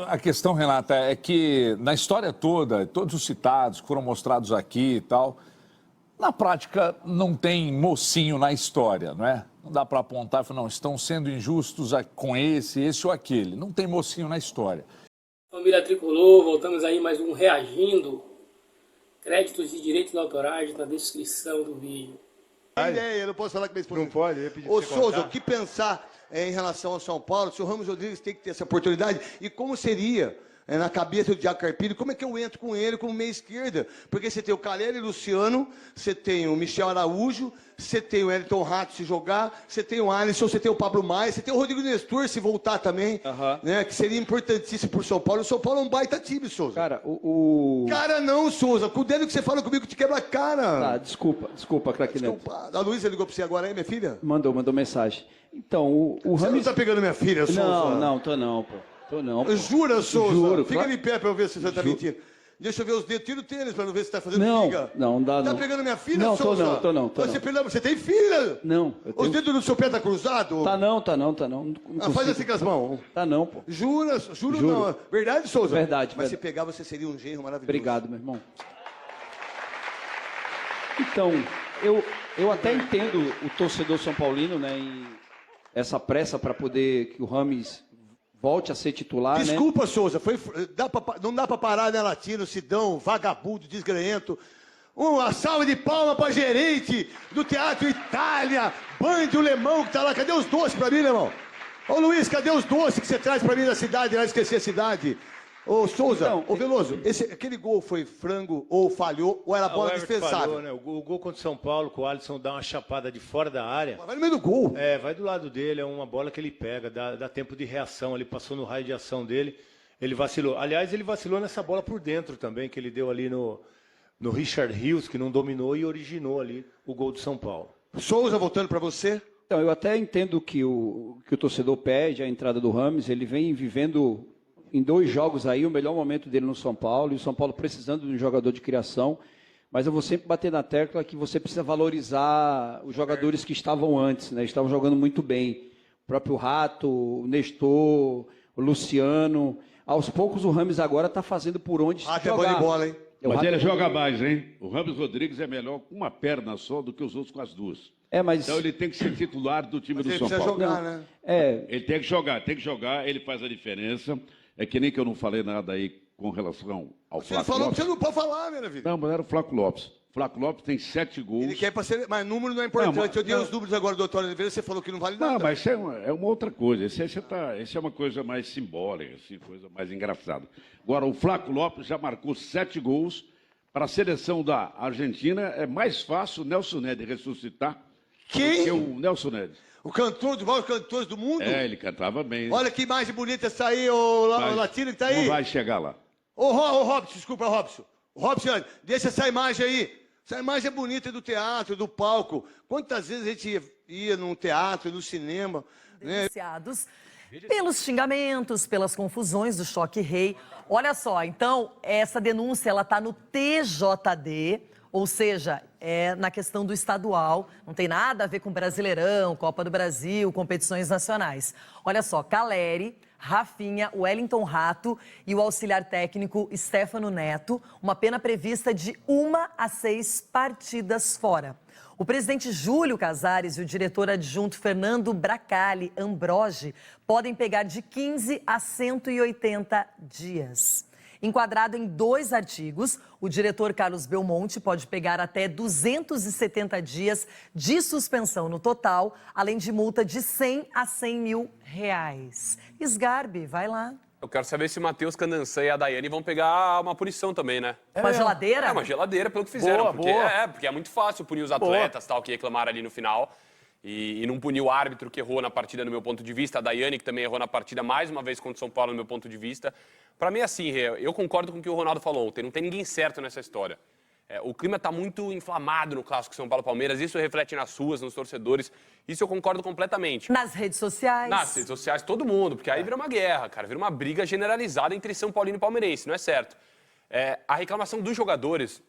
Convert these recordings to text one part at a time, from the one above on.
A questão, Renata, é que na história toda, todos os citados que foram mostrados aqui e tal, na prática não tem mocinho na história, não é? Não dá para apontar e falar, não, estão sendo injustos com esse ou aquele. Não tem mocinho na história. Família Tricolor, voltamos aí mais um Reagindo. Créditos de direitos autorais na descrição do vídeo. Eu não posso falar com minha esposa. Não pode, eu ia pedir Ô, pra você Souza, contar. o que pensar em relação ao São Paulo? Se o Ramos Rodrigues tem que ter essa oportunidade, e como seria na cabeça do Thiago Carpini, como é que eu entro com ele como meia esquerda? Porque você tem o Caleri e Luciano, você tem o Michel Araújo, você tem o Elton Rato se jogar, você tem o Alisson, você tem o Pablo Maia, você tem o Rodrigo Nestor se voltar também, né? Que seria importantíssimo pro São Paulo. O São Paulo é um baita time, Souza. Cara, Cara não, Souza. Com o dedo que você fala comigo, te quebra a cara. Tá, desculpa, craque Neto. Desculpa. A Luísa ligou pra você agora aí, minha filha? Mandou mensagem. Então, o Você Rames... não tá pegando minha filha, Souza? Não, tô não, pô. Jura, Souza? Juro, Fica claro. de pé pra eu ver se você tá mentindo. Deixa eu ver os dedos. Tira o tênis pra não ver se tá fazendo Não, figa. não dá Tá não. pegando minha filha, Não, Souza? tô não. Você tem filha? Não, eu Os tenho... dedos do seu pé tá cruzado? Tá não. Não Faz consigo. assim com as mãos. Tá não, pô. Juro. Não. Verdade, Souza? Verdade. Mas se pegar, você seria um genro maravilhoso. Obrigado, meu irmão. Então, eu até entendo o torcedor são paulino, né, em essa pressa para poder que o Rames volte a ser titular, Desculpa, Souza, não dá pra parar, né, Latino, Sidão, vagabundo, desgrenhento. Uma salva de palma pra gerente do Teatro Itália, Band, o Lemão que tá lá. Cadê os doces pra mim, irmão? Ô, Luiz, cadê os doces que você traz pra mim da cidade? Lá esqueci a cidade. Ô, Souza, Então, ô, Veloso, aquele gol foi frango ou falhou ou era bola O Everton dispensável? falou, né? O gol contra o São Paulo, que o Alisson dá uma chapada de fora da área. Vai no meio do gol. É, vai do lado dele, é uma bola que ele pega, dá tempo de reação, ele passou no raio de ação dele, ele vacilou. Aliás, ele vacilou nessa bola por dentro também, que ele deu ali no Richard Rios, que não dominou e originou ali o gol do São Paulo. Souza, voltando pra você. Então, eu até entendo que o torcedor pede a entrada do Rames, ele vem vivendo em 2 jogos aí o melhor momento dele no São Paulo, e o São Paulo precisando de um jogador de criação, mas eu vou sempre bater na tecla que você precisa valorizar os jogadores que estavam antes, né? Estavam jogando muito bem. O próprio Rato, o Nestor, o Luciano. Aos poucos o Rames agora está fazendo por onde Rato é jogar. bom de bola, hein? Mas ele joga mais, hein? O Ramos Rodrigues é melhor com uma perna só do que os outros com as duas. Mas... Então ele tem que ser titular do time Mas do ele São precisa Paulo. jogar, né? Ele tem que jogar, ele faz a diferença. É que nem que eu não falei nada aí com relação ao Você Flaco falou Lopes. que você não pode falar, minha vida. Não, mas era o Flaco Lopes. O Flaco Lopes tem 7 gols. Ele quer pra ser... Mas número não é importante. Não, mas- Eu dei não. os números agora do Antônio Oliveira, você falou que não vale nada. Não, mas isso é uma outra coisa. Esse é uma coisa mais simbólica, assim, coisa mais engraçada. Agora, o Flaco Lopes já marcou 7 gols. Para a seleção da Argentina, é mais fácil o Nelson Ned ressuscitar Quem? do que o Nelson Ned. O cantor dos maiores cantores do mundo? Ele cantava bem. Olha que imagem bonita essa aí, o Latino que tá aí. Não vai chegar lá. Ô, Robson, desculpa, Robson. Robson, deixa essa imagem aí. Essa imagem é bonita do teatro, do palco. Quantas vezes a gente ia num teatro, no cinema, né? Denunciados pelos xingamentos, pelas confusões do Choque Rei. Olha só, então, essa denúncia ela está no TJD, ou seja, é na questão do estadual, não tem nada a ver com Brasileirão, Copa do Brasil, competições nacionais. Olha só, Caleri, Rafinha, Wellington Rato e o auxiliar técnico Stefano Neto, uma pena prevista de 1 a 6 partidas fora. O presidente Júlio Casares e o diretor adjunto Fernando Bracali Ambrogi podem pegar de 15 a 180 dias. Enquadrado em 2 artigos, o diretor Carlos Belmonte pode pegar até 270 dias de suspensão no total, além de multa de 100 a 100 mil reais. Sgarbi, vai lá. Eu quero saber se o Matheus Candançã e a Daiane vão pegar uma punição também, né? Uma geladeira? É, uma geladeira pelo que fizeram. Boa. Porque é muito fácil punir os atletas tal, que reclamaram ali no final. E não punir o árbitro que errou na partida, no meu ponto de vista. A Daiane, que também errou na partida mais uma vez contra o São Paulo, no meu ponto de vista. Pra mim, assim, eu concordo com o que o Ronaldo falou ontem. Não tem ninguém certo nessa história. O clima está muito inflamado no clássico São Paulo-Palmeiras. Isso reflete nas ruas, nos torcedores. Isso eu concordo completamente. Nas redes sociais? Nas redes sociais, todo mundo. Porque aí vira uma guerra, cara. Vira uma briga generalizada entre São Paulino e palmeirense. Não é certo. A reclamação dos jogadores,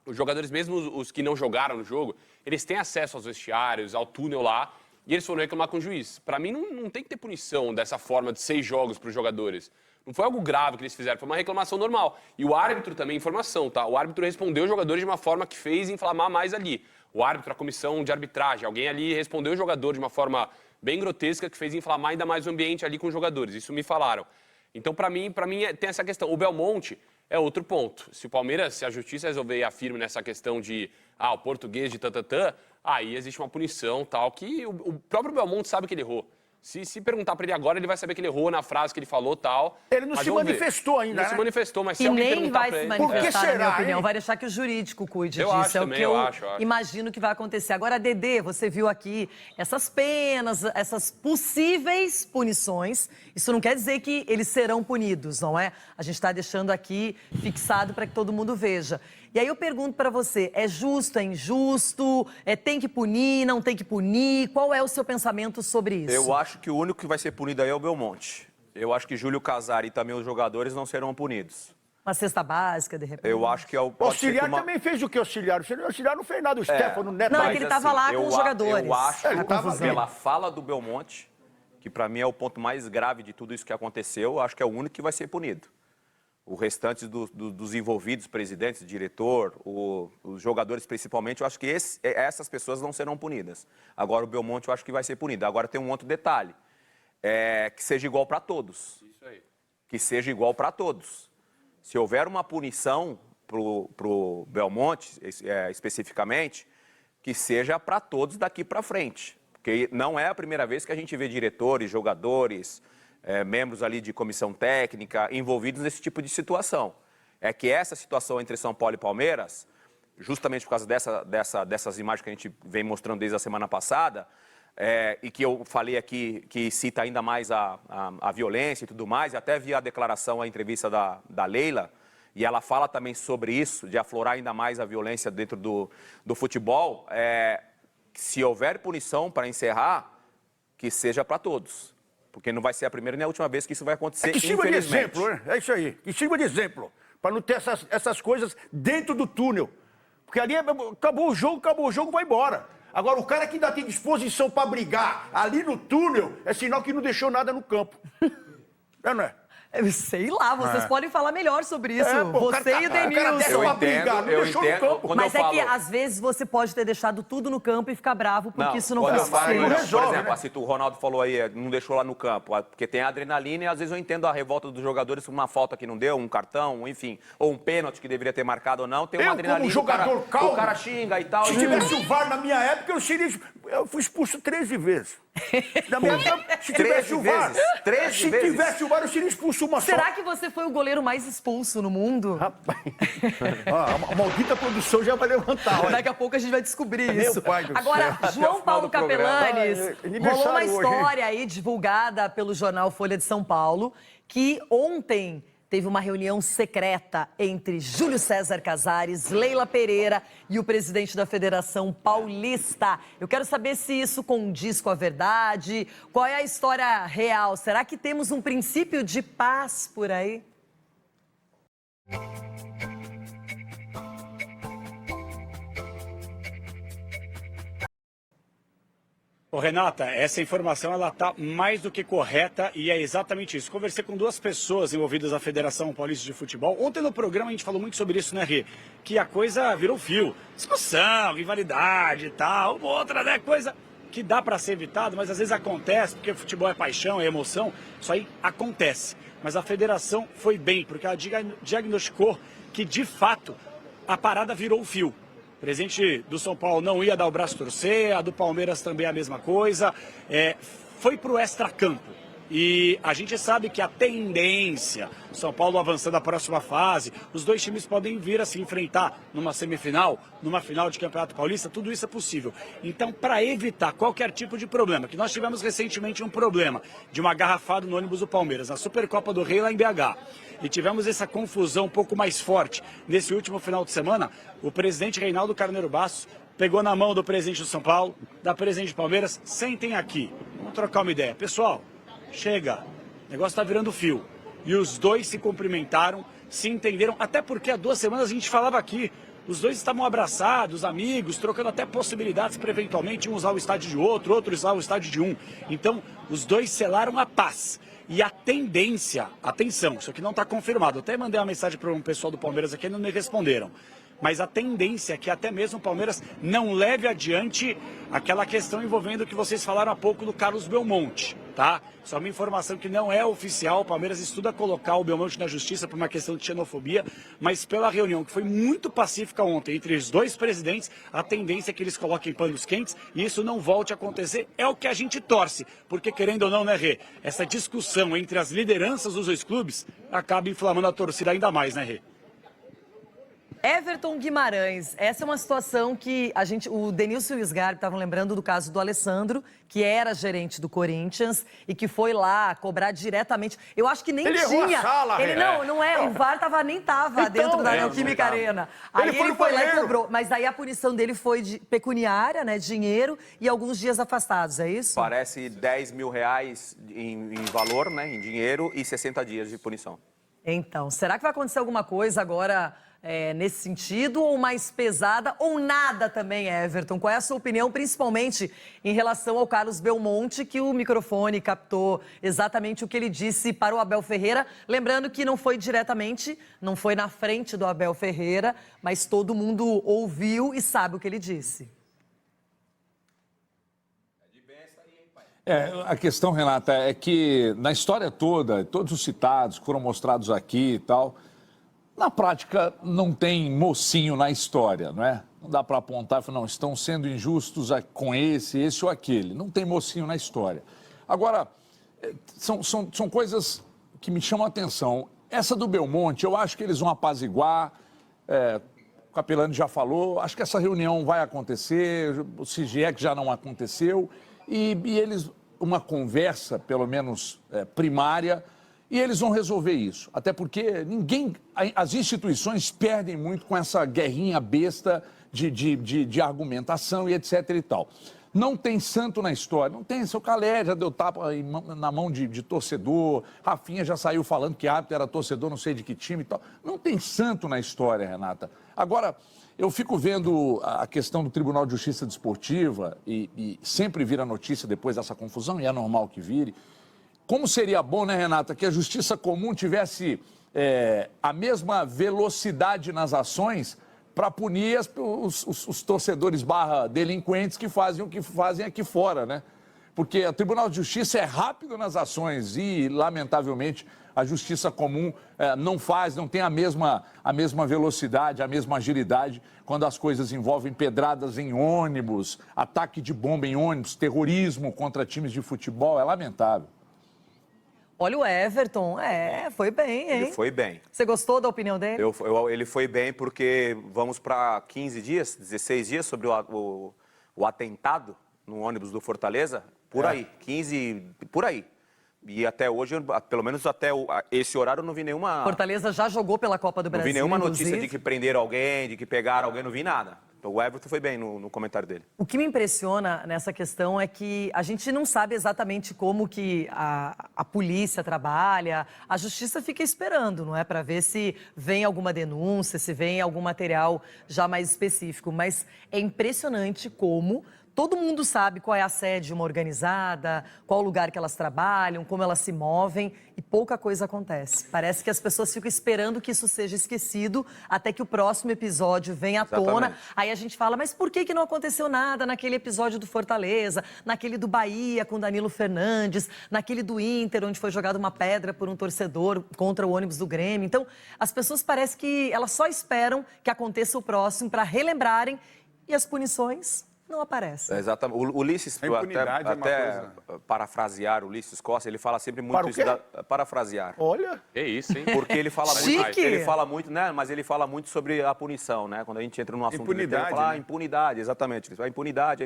os jogadores mesmo os que não jogaram no jogo, eles têm acesso aos vestiários, ao túnel lá. e eles foram reclamar com o juiz. Para mim, não tem que ter punição dessa forma de 6 jogos para os jogadores. Não foi algo grave que eles fizeram, foi uma reclamação normal. E o árbitro também, informação, tá? O árbitro respondeu os jogadores de uma forma que fez inflamar mais ali. O árbitro, a comissão de arbitragem, alguém ali respondeu o jogador de uma forma bem grotesca que fez inflamar ainda mais o ambiente ali com os jogadores. Isso me falaram. Então, para mim tem essa questão. O Belmonte é outro ponto. Se o Palmeiras, se a justiça resolver ir firme nessa questão de o português de tatatã, aí existe uma punição tal, que o próprio Belmonte sabe que ele errou. Se perguntar para ele agora, ele vai saber que ele errou na frase que ele falou tal. Ele não se manifestou ainda, Não se manifestou, mas se E alguém nem perguntar vai para se ele... manifestar, na minha será, opinião. hein? Vai deixar que o jurídico cuide Eu disso. acho É o também, que eu eu acho. imagino que vai acontecer. Agora, Dedê, você viu aqui essas penas, essas possíveis punições. Isso não quer dizer que eles serão punidos, não é? A gente está deixando aqui fixado para que todo mundo veja. E aí eu pergunto para você, é justo, é injusto? Tem que punir, não tem que punir? Qual é o seu pensamento sobre isso? Eu acho que o único que vai ser punido aí é o Belmonte. Eu acho que Júlio Casari e também os jogadores não serão punidos. Uma cesta básica, de repente? Eu acho que é o... O auxiliar também fez o que auxiliar? O auxiliar não fez nada, o Stefano Neto. Não, é que ele estava lá com os jogadores. Eu acho Ele tava pela fala do Belmonte, que para mim é o ponto mais grave de tudo isso que aconteceu, eu acho que é o único que vai ser punido. O restante dos envolvidos, presidentes, diretor, os jogadores principalmente, eu acho que essas pessoas não serão punidas. Agora o Belmonte eu acho que vai ser punido. Agora tem um outro detalhe, que seja igual para todos. Isso aí. Que seja igual para todos. Se houver uma punição pro Belmonte, especificamente, que seja para todos daqui para frente. Porque não é a primeira vez que a gente vê diretores, jogadores... membros ali de comissão técnica, envolvidos nesse tipo de situação. É que essa situação entre São Paulo e Palmeiras, justamente por causa dessas imagens que a gente vem mostrando desde a semana passada, e que eu falei aqui, que cita ainda mais a violência e tudo mais, e até vi a declaração, a entrevista da Leila, e ela fala também sobre isso, de aflorar ainda mais a violência dentro do futebol, se houver punição para encerrar, que seja para todos. Porque não vai ser a primeira nem a última vez que isso vai acontecer, Que sirva de infelizmente. exemplo, né? É isso aí. Que sirva de exemplo. Para não ter essas coisas dentro do túnel. Porque ali acabou o jogo, vai embora. Agora, o cara que ainda tem disposição para brigar ali no túnel é sinal que não deixou nada no campo. Não é? Eu sei lá, vocês podem falar melhor sobre isso. Você e o Denilson. Eu entendo. Mas é que, às vezes, você pode ter deixado tudo no campo e ficar bravo porque isso não quando eu funciona. falo, resolve, por exemplo, né? assim, o Ronaldo falou aí, não deixou lá no campo, porque tem a adrenalina e às vezes eu entendo a revolta dos jogadores por uma falta que não deu, um cartão, enfim, ou um pênalti que deveria ter marcado ou não, tem uma adrenalina, como jogador calmo, o cara xinga e tal. Se tivesse o VAR na minha época, eu fui expulso 13 vezes. Na minha época, se tivesse o VAR, se tivesse o VAR, eu seria expulso uma só. Será que você foi o goleiro mais expulso no mundo? Rapaz, a maldita produção já vai levantar. Olha. Daqui a pouco a gente vai descobrir Meu isso. pai do Agora, céu. João Paulo Capelanes, rolou uma história aí divulgada pelo jornal Folha de São Paulo, que ontem teve uma reunião secreta entre Júlio César Casares, Leila Pereira e o presidente da Federação Paulista. Eu quero saber se isso condiz com a verdade, qual é a história real. Será que temos um princípio de paz por aí? Ô, Renata, essa informação ela está mais do que correta e é exatamente isso. Conversei com 2 pessoas envolvidas na Federação Paulista de Futebol. Ontem no programa a gente falou muito sobre isso, né, Rê? Que a coisa virou fio. Discussão, rivalidade e tal, outra, né, coisa que dá para ser evitado, mas às vezes acontece, porque futebol é paixão, é emoção, isso aí acontece. Mas a federação foi bem, porque ela diagnosticou que, de fato, a parada virou o fio. O presidente do São Paulo não ia dar o braço a torcer, a do Palmeiras também a mesma coisa. Foi para o extracampo. E a gente sabe que a tendência, São Paulo avançando a próxima fase, os 2 times podem vir a se enfrentar numa semifinal, numa final de Campeonato Paulista, tudo isso é possível. Então, para evitar qualquer tipo de problema, que nós tivemos recentemente um problema de uma garrafada no ônibus do Palmeiras, na Supercopa do Rei lá em BH, e tivemos essa confusão um pouco mais forte nesse último final de semana, o presidente Reinaldo Carneiro Bastos pegou na mão do presidente do São Paulo, da presidente do Palmeiras, sentem aqui, vamos trocar uma ideia. Pessoal, chega, o negócio está virando fio. E os 2 se cumprimentaram, se entenderam, até porque há 2 semanas a gente falava aqui, os dois estavam abraçados, amigos, trocando até possibilidades para eventualmente um usar o estádio de outro usar o estádio de um. Então, os dois selaram a paz. E a tendência, atenção, isso aqui não está confirmado. Eu até mandei uma mensagem para um pessoal do Palmeiras aqui e não me responderam. Mas a tendência é que até mesmo o Palmeiras não leve adiante aquela questão envolvendo o que vocês falaram há pouco do Carlos Belmonte, tá? Só uma informação que não é oficial, o Palmeiras estuda colocar o Belmonte na justiça por uma questão de xenofobia, mas pela reunião que foi muito pacífica ontem entre os dois presidentes, a tendência é que eles coloquem panos quentes e isso não volte a acontecer, é o que a gente torce, porque querendo ou não, né, Rê? Essa discussão entre as lideranças dos dois clubes acaba inflamando a torcida ainda mais, né, Rê? Everton Guimarães, essa é uma situação que o Denilson e o Sgarbi estavam lembrando do caso do Alessandro, que era gerente do Corinthians e que foi lá cobrar diretamente. Eu acho que nem ele tinha. Errou a sala, ele não é. O VAR nem estava então, dentro da Neoquímica Arena. Aí ele foi lá e cobrou. Mas aí a punição dele foi de pecuniária, né, dinheiro e alguns dias afastados, é isso? Parece 10 mil reais em valor, né, em dinheiro e 60 dias de punição. Então, será que vai acontecer alguma coisa agora nesse sentido, ou mais pesada, ou nada também, Everton? Qual é a sua opinião, principalmente em relação ao Carlos Belmonte, que o microfone captou exatamente o que ele disse para o Abel Ferreira? Lembrando que não foi diretamente, não foi na frente do Abel Ferreira, mas todo mundo ouviu e sabe o que ele disse. A questão, Renata, é que na história toda, todos os citados que foram mostrados aqui e tal, na prática não tem mocinho na história, não é? Não dá para apontar e falar, não, estão sendo injustos com esse ou aquele. Não tem mocinho na história. Agora, são coisas que me chamam a atenção. Essa do Belmonte, eu acho que eles vão apaziguar, o Capelani já falou, acho que essa reunião vai acontecer, se é que já não aconteceu, e eles, uma conversa, pelo menos primária, e eles vão resolver isso. Até porque as instituições perdem muito com essa guerrinha besta de argumentação e etc e tal. Não tem santo na história, não tem. Seu Calé já deu tapa na mão de torcedor, Rafinha já saiu falando que árbitro era torcedor não sei de que time e tal. Não tem santo na história, Renata. Agora, eu fico vendo a questão do Tribunal de Justiça Desportiva e sempre vira notícia depois dessa confusão, e é normal que vire. Como seria bom, né, Renata, que a Justiça Comum tivesse a mesma velocidade nas ações para punir os torcedores / delinquentes que fazem o que fazem aqui fora, né? Porque o Tribunal de Justiça é rápido nas ações e, lamentavelmente, a Justiça Comum não tem a mesma velocidade, a mesma agilidade quando as coisas envolvem pedradas em ônibus, ataque de bomba em ônibus, terrorismo contra times de futebol. É lamentável. Olha o Everton, foi bem, hein? Ele foi bem. Você gostou da opinião dele? Ele foi bem porque vamos para 15 dias, 16 dias sobre o atentado no ônibus do Fortaleza, por aí, 15, por aí. E até hoje, pelo menos até esse horário, eu não vi nenhuma... Fortaleza já jogou pela Copa do Brasil, não vi nenhuma notícia inclusive. de que prenderam alguém, de que pegaram alguém, não vi nada. Então, o Everton foi bem no comentário dele. O que me impressiona nessa questão é que a gente não sabe exatamente como que a polícia trabalha, a justiça fica esperando, não é? Para ver se vem alguma denúncia, se vem algum material já mais específico. Mas é impressionante como todo mundo sabe qual é a sede de uma organizada, qual o lugar que elas trabalham, como elas se movem e pouca coisa acontece. Parece que as pessoas ficam esperando que isso seja esquecido até que o próximo episódio venha à tona. Aí a gente fala, mas por que não aconteceu nada naquele episódio do Fortaleza, naquele do Bahia com Danilo Fernandes, naquele do Inter, onde foi jogada uma pedra por um torcedor contra o ônibus do Grêmio? Então, as pessoas parecem que elas só esperam que aconteça o próximo para relembrarem e as punições não aparecem. Exatamente. O Ulisses, até parafrasear o Ulisses Costa, ele fala sempre muito isso parafrasear. Olha! É isso, hein? Porque ele fala muito, né? Mas ele fala muito sobre a punição, né? Quando a gente entra num assunto ele fala impunidade, exatamente. A impunidade,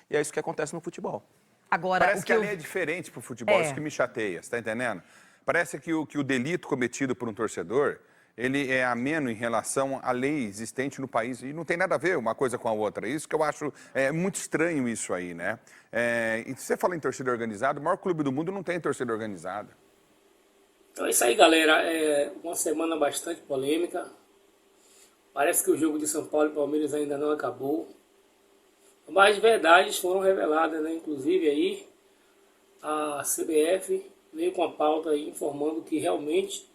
e é isso que acontece no futebol. Agora, parece que a lei é diferente pro futebol, isso que me chateia, você tá entendendo? Parece que o delito cometido por um torcedor, ele é ameno em relação à lei existente no país. E não tem nada a ver uma coisa com a outra. Isso que eu acho muito estranho isso aí, né? E se você fala em torcida organizada, o maior clube do mundo não tem torcida organizada. Então é isso aí, galera. É uma semana bastante polêmica. Parece que o jogo de São Paulo e Palmeiras ainda não acabou. Mas verdades foram reveladas, né? Inclusive aí a CBF veio com a pauta aí informando que realmente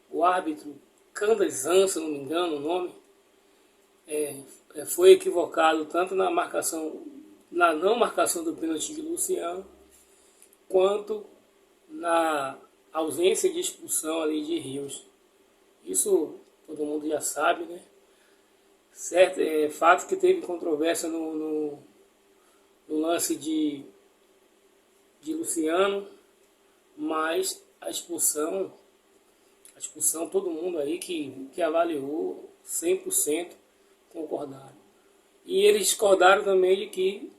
o árbitro Candesan, se não me engano o nome, foi equivocado tanto na não marcação do pênalti de Luciano, quanto na ausência de expulsão ali de Rios. Isso todo mundo já sabe, né? Certo, fato que teve controvérsia no lance de Luciano, mas a expulsão todo mundo aí que avaliou 100% concordaram. E eles discordaram também de que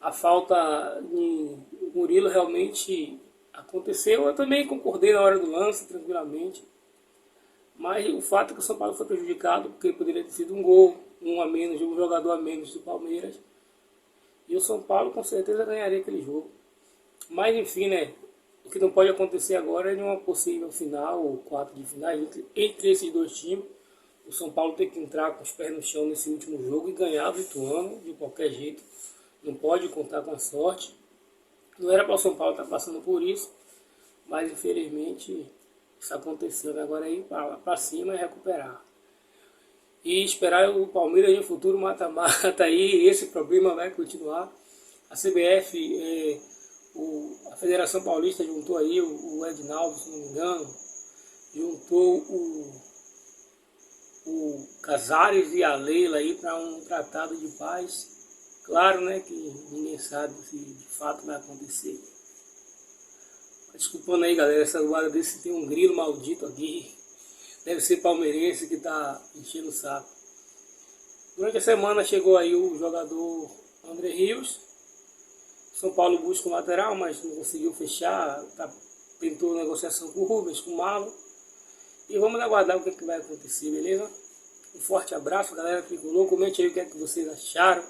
a falta de Murilo realmente aconteceu. Eu também concordei na hora do lance, tranquilamente. Mas o fato é que o São Paulo foi prejudicado porque poderia ter sido um gol, um a menos, um jogador a menos do Palmeiras. E o São Paulo com certeza ganharia aquele jogo. Mas enfim, né? O que não pode acontecer agora é uma possível final ou 4 de finais entre esses dois times. O São Paulo tem que entrar com os pés no chão nesse último jogo e ganhar do Ituano de qualquer jeito. Não pode contar com a sorte. Não era para o São Paulo estar passando por isso, mas infelizmente isso aconteceu, né? Agora é ir para cima e recuperar. E esperar o Palmeiras no futuro mata-mata aí, esse problema vai continuar. A CBF, a Federação Paulista juntou aí o Edinaldo, se não me engano, juntou o Casares e a Leila aí para um tratado de paz. Claro, né, que ninguém sabe se de fato vai acontecer. Desculpando aí, galera, essa zoada desse tem um grilo maldito aqui. Deve ser palmeirense que tá enchendo o saco. Durante a semana chegou aí o jogador André Rios. São Paulo busca um lateral, mas não conseguiu fechar. Tentou negociação com o Rubens, com o Marlon. E vamos aguardar o que vai acontecer, beleza? Um forte abraço, galera tricolor. Comente aí o que é que vocês acharam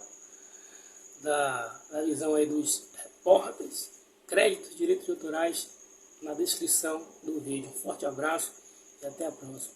da visão aí dos repórteres. Créditos, direitos autorais na descrição do vídeo. Um forte abraço e até a próxima.